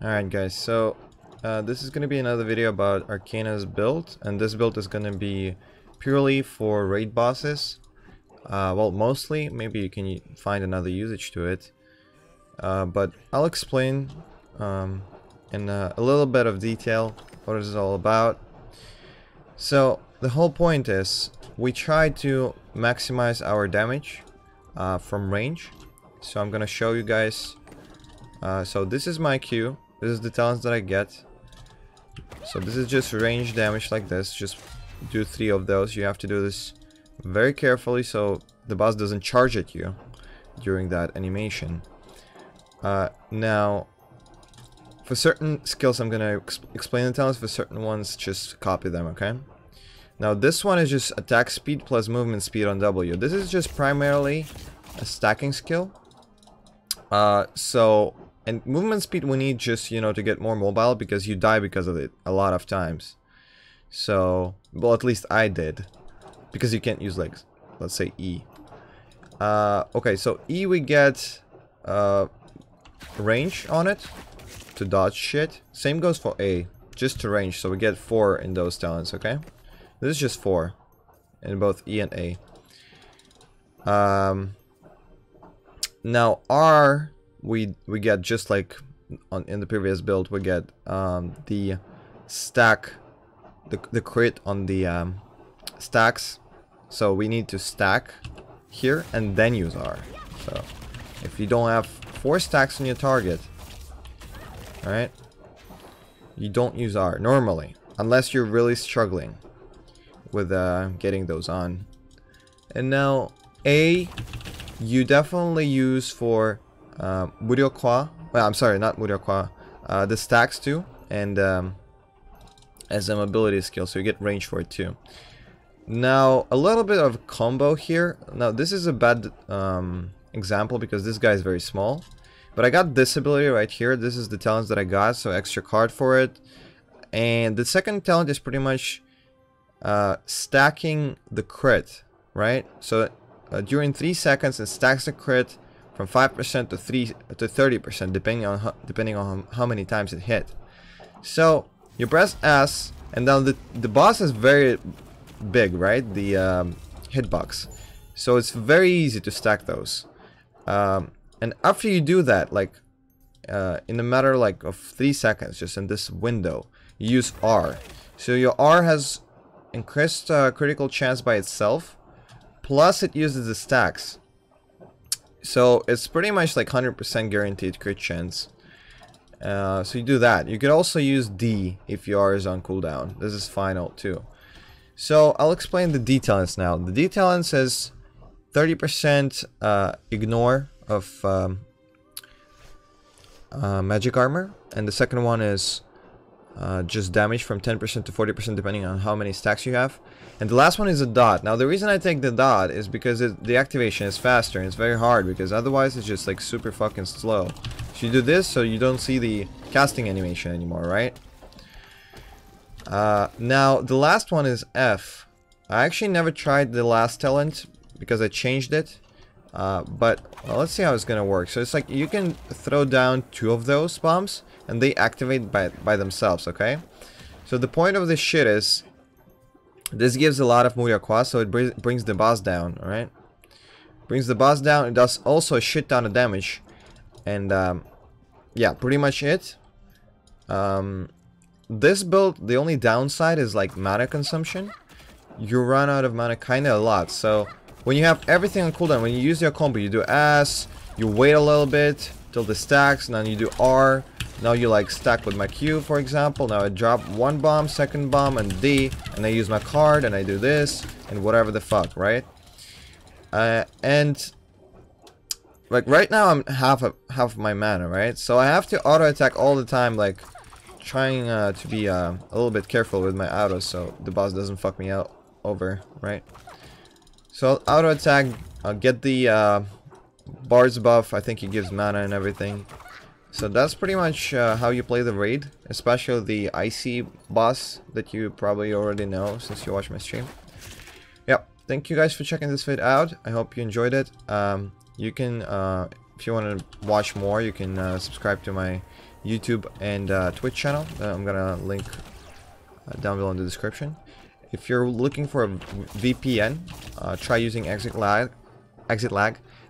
Alright guys, so this is going to be another video about Arcana's build, and this build is going to be purely for raid bosses. Well, mostly, maybe you can find another usage to it, but I'll explain in a little bit of detail what it's all about. So the whole point is we try to maximize our damage from range. So I'm going to show you guys. So this is my Q. This is the talents that I get. So this is just range damage like this. Just do 3 of those. You have to do this very carefully so the boss doesn't charge at you during that animation. Now, for certain skills I'm gonna explain the talents. For certain ones, just copy them, okay? Now this one is just attack speed plus movement speed on W. This is just primarily a stacking skill. And movement speed we need just, you know, to get more mobile because you die because of it a lot of times. So, well, at least I did. Because you can't use, like, let's say E. Okay, so E we get range on it to dodge shit. Same goes for A, just to range. So we get 4 in those talents, okay? This is just 4 in both E and A. Now R we get just like in the previous build. We get the stack, the crit on the stacks. So we need to stack here and then use R. So if you don't have 4 stacks on your target, alright, you don't use R normally, unless you're really struggling with getting those on. And now A you definitely use for Muryokwa. Well, I'm sorry, not Muryokwa. The stacks too, and as a mobility skill, so you get range for it too. Now, a little bit of combo here. Now, this is a bad example because this guy is very small. But I got this ability right here. This is the talents that I got, so extra card for it. And the second talent is pretty much stacking the crit, right? So during 3 seconds, it stacks the crit from 5% to 30%, depending on how many times it hit. So you press S, and now the boss is very big, right? The hitbox. So it's very easy to stack those. And after you do that, like in a matter like of 3 seconds, just in this window, you use R. So your R has increased critical chance by itself, plus it uses the stacks. So it's pretty much like 100% guaranteed crit chance. So you do that. You could also use D if your R is on cooldown. This is final too. So I'll explain the D talents now. The D talents is 30% ignore of magic armor, and the second one is just damage from 10% to 40% depending on how many stacks you have. And the last one is a dot. Now the reason I take the dot is because the activation is faster, and it's very hard because otherwise it's just like super fucking slow. So you do this so you don't see the casting animation anymore, right? Now the last one is F. I actually never tried the last talent because I changed it. But well, let's see how it's gonna work. So it's like you can throw down 2 of those bombs and they activate by themselves, okay? So the point of this shit is this gives a lot of Muryokwa, so it brings the boss down, alright? Brings the boss down. It does also a shit ton of damage. And yeah, pretty much it. This build, the only downside is like mana consumption. You run out of mana kinda a lot. So when you have everything on cooldown, when you use your combo, you do S, you wait a little bit till the stacks, and then you do R. Now you like stack with my Q, for example. Now I drop 1 bomb, 2nd bomb, and D, and I use my card, and I do this, and whatever the fuck, right? And like right now I'm half my mana, right? So I have to auto attack all the time, like trying to be a little bit careful with my autos so the boss doesn't fuck me over, right? So I'll auto attack, I'll get the Bard's buff. I think he gives mana and everything. So that's pretty much how you play the raid, especially the Icy boss that you probably already know since you watch my stream. Yep, thank you guys for checking this vid out. I hope you enjoyed it. You can if you want to watch more, you can subscribe to my YouTube and Twitch channel. I'm gonna link down below in the description. If you're looking for a VPN, try using Exit Lag.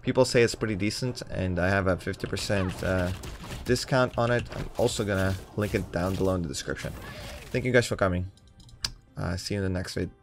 People say it's pretty decent, and I have a 50% discount on it. I'm also gonna link it down below in the description. Thank you guys for coming. See you in the next video.